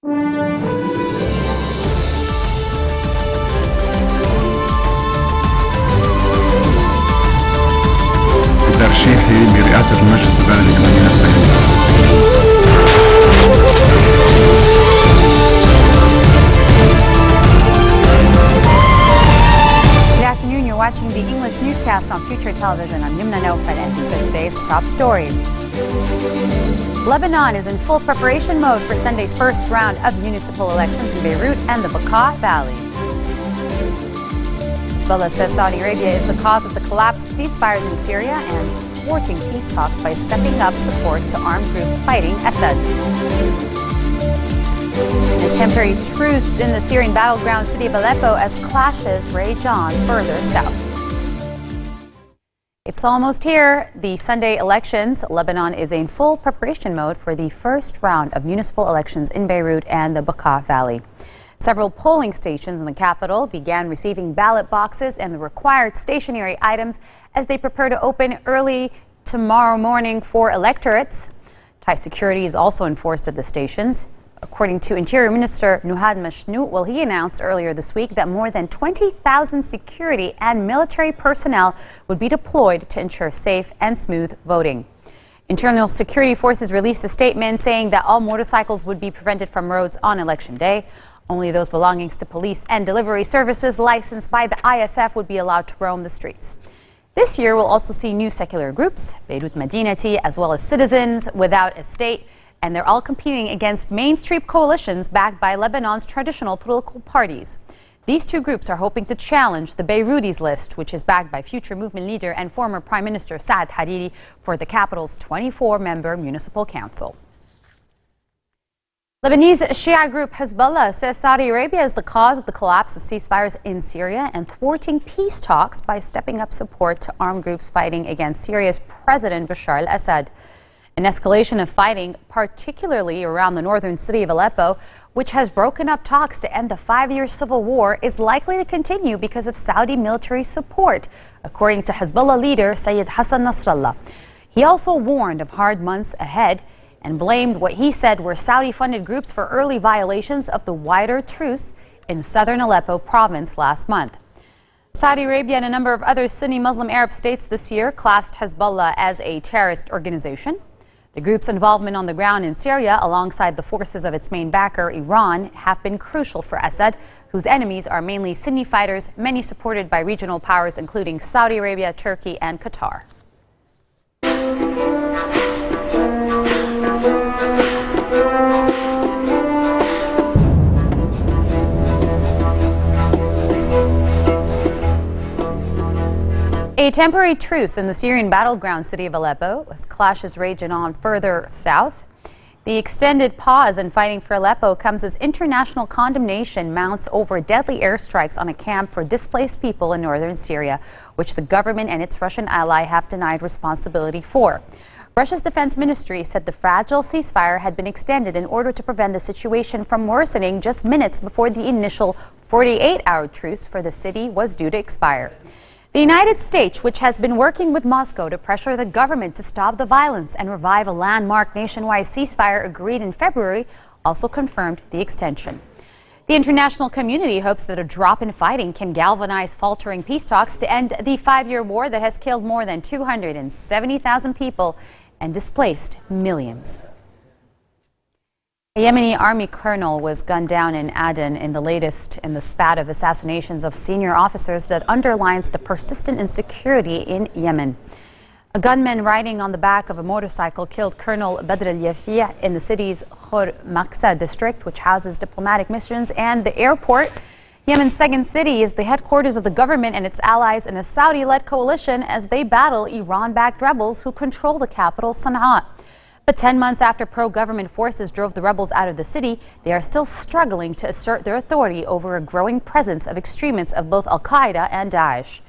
ترشيحي لرئاسة المجلس البلدي بمدينة بيروت. Good afternoon. You're watching the English newscast on Future Television. I'm Yumna Naufal, and these are today's top stories. Lebanon is in full preparation mode for Sunday's first round of municipal elections in Beirut and the Bekaa Valley. Hezbollah says Saudi Arabia is the cause of the collapse of ceasefires in Syria and thwarting peace talks by stepping up support to armed groups fighting Assad. A temporary truce in the Syrian battleground city of Aleppo as clashes rage on further south. It's almost here. The Sunday elections. Lebanon is in full preparation mode for the first round of municipal elections in Beirut and the Bekaa Valley. Several polling stations in the capital began receiving ballot boxes and the required stationery items as they prepare to open early tomorrow morning for electorates. Tight security is also enforced at the stations. According to Interior Minister Nuhad Mashnout, he announced earlier this week that more than 20,000 security and military personnel would be deployed to ensure safe and smooth voting. Internal security forces released a statement saying that all motorcycles would be prevented from roads on Election Day. Only those belonging to police and delivery services licensed by the ISF would be allowed to roam the streets. This year will also see new secular groups, Beirut Madinati, as well as citizens without a state, and they're all competing against mainstream coalitions backed by Lebanon's traditional political parties. These two groups are hoping to challenge the Beirutis list, which is backed by future movement leader and former Prime Minister Saad Hariri for the capital's 24-member municipal council. Lebanese Shia group Hezbollah says Saudi Arabia is the cause of the collapse of ceasefires in Syria and thwarting peace talks by stepping up support to armed groups fighting against Syria's President Bashar al-Assad. An escalation of fighting, particularly around the northern city of Aleppo, which has broken up talks to end the 5-year civil war, is likely to continue because of Saudi military support, according to Hezbollah leader Sayyid Hassan Nasrallah. He also warned of hard months ahead and blamed what he said were Saudi-funded groups for early violations of the wider truce in southern Aleppo province last month. Saudi Arabia and a number of other Sunni Muslim Arab states this year classed Hezbollah as a terrorist organization. The group's involvement on the ground in Syria, alongside the forces of its main backer, Iran, have been crucial for Assad, whose enemies are mainly Sunni fighters, many supported by regional powers including Saudi Arabia, Turkey, and Qatar. A temporary truce in the Syrian battleground city of Aleppo as clashes raging on further south. The extended pause in fighting for Aleppo comes as international condemnation mounts over deadly airstrikes on a camp for displaced people in northern Syria, which the government and its Russian ally have denied responsibility for. Russia's defense ministry said the fragile ceasefire had been extended in order to prevent the situation from worsening just minutes before the initial 48-hour truce for the city was due to expire. The United States, which has been working with Moscow to pressure the government to stop the violence and revive a landmark nationwide ceasefire agreed in February, also confirmed the extension. The international community hopes that a drop in fighting can galvanize faltering peace talks to end the 5-year war that has killed more than 270,000 people and displaced millions. A Yemeni army colonel was gunned down in Aden in the latest in the spat of assassinations of senior officers that underlines the persistent insecurity in Yemen. A gunman riding on the back of a motorcycle killed Colonel Badr al-Yafi in the city's Khor Maksa district, which houses diplomatic missions and the airport. Yemen's second city is the headquarters of the government and its allies in a Saudi-led coalition as they battle Iran-backed rebels who control the capital, Sana'a. But 10 months after pro-government forces drove the rebels out of the city, they are still struggling to assert their authority over a growing presence of extremists of both Al-Qaeda and Daesh.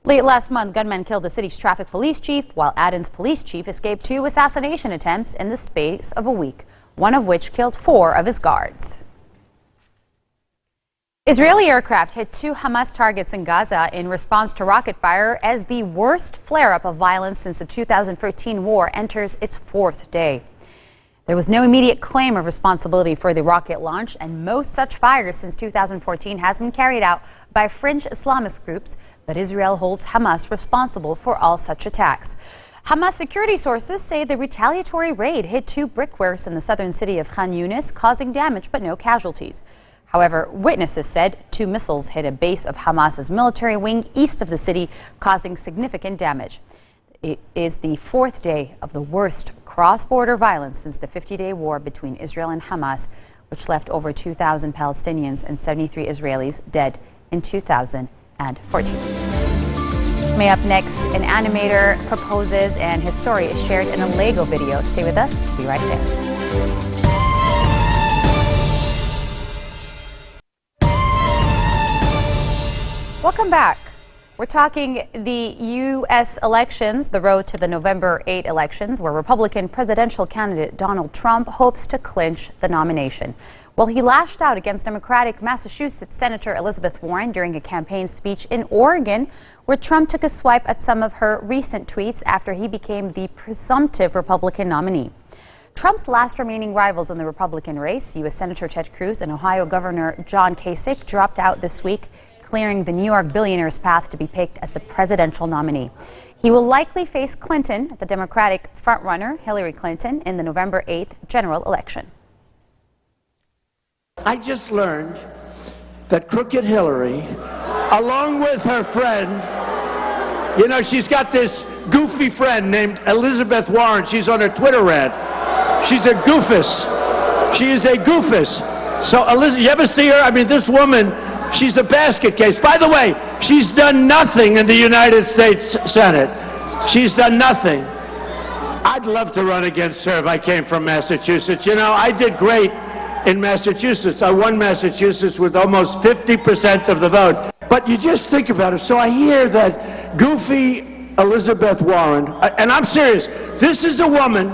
Late last month, gunmen killed the city's traffic police chief, while Aden's police chief escaped 2 assassination attempts in the space of a week, one of which killed 4 of his guards. Israeli aircraft hit 2 Hamas targets in Gaza in response to rocket fire as the worst flare-up of violence since the 2013 war enters its 4th day. There was no immediate claim of responsibility for the rocket launch, and most such fires since 2014 has been carried out by fringe Islamist groups, but Israel holds Hamas responsible for all such attacks. Hamas security sources say the retaliatory raid hit 2 brickworks in the southern city of Khan Yunis, causing damage but no casualties. However, witnesses said 2 missiles hit a base of Hamas's military wing east of the city, causing significant damage. It is the 4th day of the worst cross-border violence since the 50-day war between Israel and Hamas, which left over 2,000 Palestinians and 73 Israelis dead in 2014. Coming up next, an animator proposes and his story is shared in a Lego video. Stay with us. We'll be right there. Welcome back. We're talking the U.S. elections, the road to the November 8 elections, where Republican presidential candidate Donald Trump hopes to clinch the nomination. Well, he lashed out against Democratic Massachusetts Senator Elizabeth Warren during a campaign speech in Oregon, where Trump took a swipe at some of her recent tweets after he became the presumptive Republican nominee. Trump's last remaining rivals in the Republican race, U.S. Senator Ted Cruz and Ohio Governor John Kasich, dropped out this week, clearing the New York billionaire's path to be picked as the presidential nominee. He will likely face Clinton, the Democratic frontrunner Hillary Clinton, in the November 8th general election. I just learned that Crooked Hillary, along with her friend, you know, she's got this goofy friend named Elizabeth Warren. She's on her Twitter rant. She's a goofus. She is a goofus. So, Elizabeth, you ever see her? I mean, this woman, she's a basket case. By the way, she's done nothing in the United States Senate. She's done nothing. I'd love to run against her if I came from Massachusetts. You know, I did great in Massachusetts. I won Massachusetts with almost 50% of the vote. But you just think about it. So I hear that goofy Elizabeth Warren, and I'm serious, this is a woman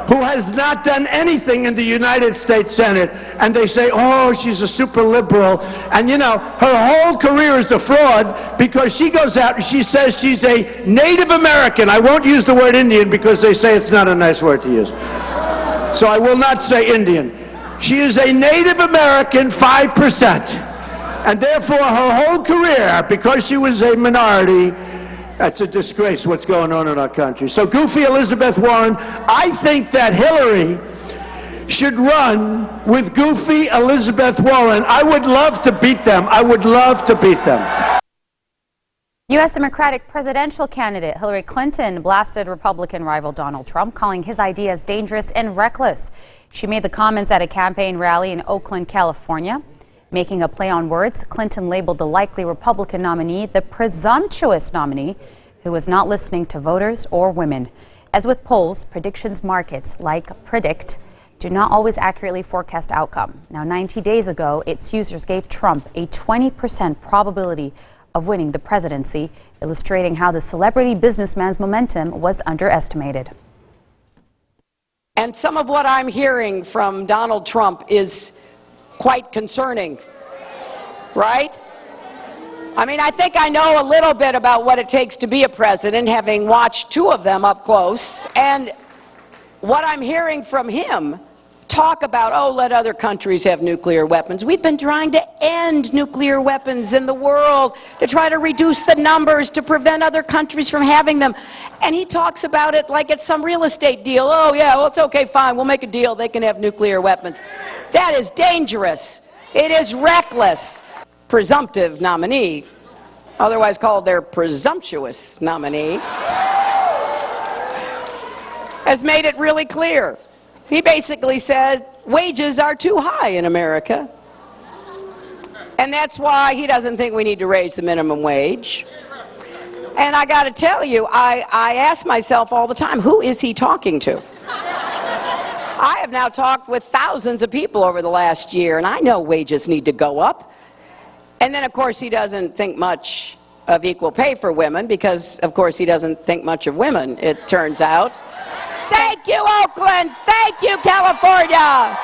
who has not done anything in the United States Senate, and they say, oh, she's a super liberal, and you know, her whole career is a fraud because she goes out and she says she's a Native American. I won't use the word Indian because they say it's not a nice word to use. So I will not say Indian. She is a Native American 5%, and therefore her whole career, because she was a minority, that's a disgrace what's going on in our country. So goofy Elizabeth Warren, I think that Hillary should run with goofy Elizabeth Warren. I would love to beat them. I would love to beat them. U.S. Democratic presidential candidate Hillary Clinton blasted Republican rival Donald Trump, calling his ideas dangerous and reckless. She made the comments at a campaign rally in Oakland, California. Making a play on words, Clinton labeled the likely Republican nominee the presumptuous nominee who was not listening to voters or women. As with polls, predictions markets like Predict do not always accurately forecast outcome. Now, 90 days ago, its users gave Trump a 20% probability of winning the presidency, illustrating how the celebrity businessman's momentum was underestimated. And some of what I'm hearing from Donald Trump is quite concerning, right? I mean, I think I know a little bit about what it takes to be a president, having watched 2 of them up close. And what I'm hearing from him talk about, oh, let other countries have nuclear weapons. We've been trying to end nuclear weapons in the world, to try to reduce the numbers, to prevent other countries from having them. And he talks about it like it's some real estate deal. Oh, yeah, well, it's okay, fine, we'll make a deal, they can have nuclear weapons. That is dangerous. It is reckless. Presumptive nominee, otherwise called their presumptuous nominee, has made it really clear. He basically said wages are too high in America, and that's why he doesn't think we need to raise the minimum wage. And I got to tell you, I ask myself all the time, who is he talking to? I have now talked with thousands of people over the last year, and I know wages need to go up. And then, of course, he doesn't think much of equal pay for women because, of course, he doesn't think much of women, it turns out. Thank you, Oakland. Thank you, California.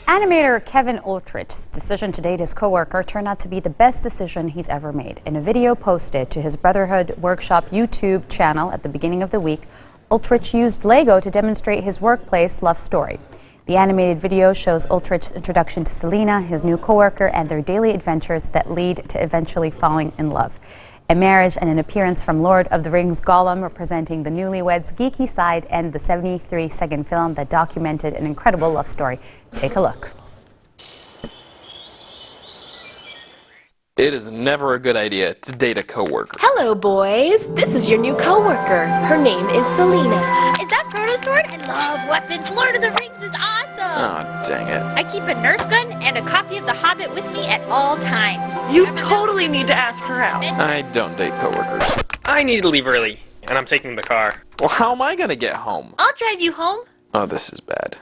Animator Kevin Ultrich's decision to date his coworker turned out to be the best decision he's ever made. In a video posted to his Brotherhood Workshop YouTube channel at the beginning of the week, Ultrich used Lego to demonstrate his workplace love story. The animated video shows Ultrich's introduction to Selena, his new coworker, and their daily adventures that lead to eventually falling in love. A marriage and an appearance from Lord of the Rings Gollum representing the newlyweds' geeky side, and the 73-second film that documented an incredible love story. Take a look. It is never a good idea to date a coworker. Hello, boys. This is your new coworker. Her name is Selena. Is that Frodo sword? I love weapons. Lord of the Rings is awesome. Oh, dang it. I keep a Nerf gun and a copy of The Hobbit with me at all times. You totally need to ask her out. I don't date coworkers. I need to leave early, and I'm taking the car. Well, how am I gonna get home? I'll drive you home. Oh, this is bad.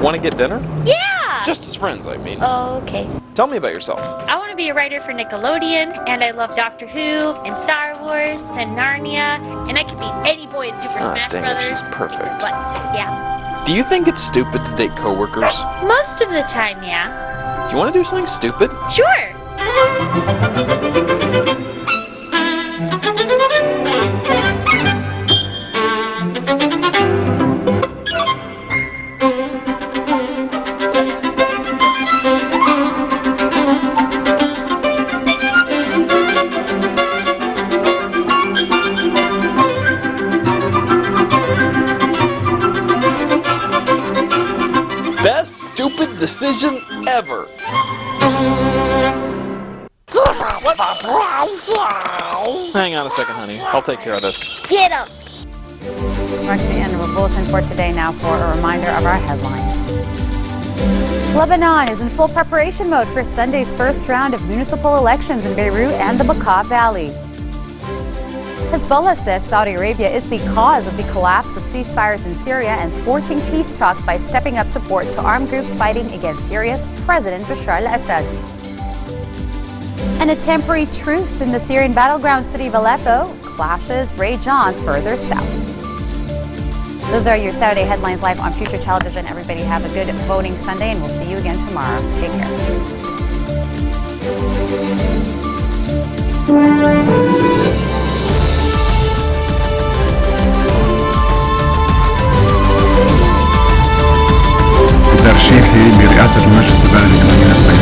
Want to get dinner? Yeah! Just as friends, I mean. Oh, okay. Tell me about yourself. I want to be a writer for Nickelodeon, and I love Doctor Who, and Star Wars, and Narnia, and I could be any boy in Super Smash dang it, Brothers. she's perfect. But, so, yeah. Do you think it's stupid to date coworkers? Most of the time, yeah. Do you want to do something stupid? Sure! Best stupid decision ever. Hang on a second, honey. I'll take care of this. Get up! This marks the end of our bulletin for today. Now for a reminder of our headlines. Lebanon is in full preparation mode for Sunday's first round of municipal elections in Beirut and the Bekaa Valley. Hezbollah says Saudi Arabia is the cause of the collapse of ceasefires in Syria and thwarting peace talks by stepping up support to armed groups fighting against Syria's President Bashar al-Assad. And a temporary truce in the Syrian battleground city of Aleppo. Clashes rage on further south. Those are your Saturday headlines live on Future Television. Everybody have a good voting Sunday, and we'll see you again tomorrow. Take care. ترشيحي لرئاسة المجلس البلدي لمدينة بيروت.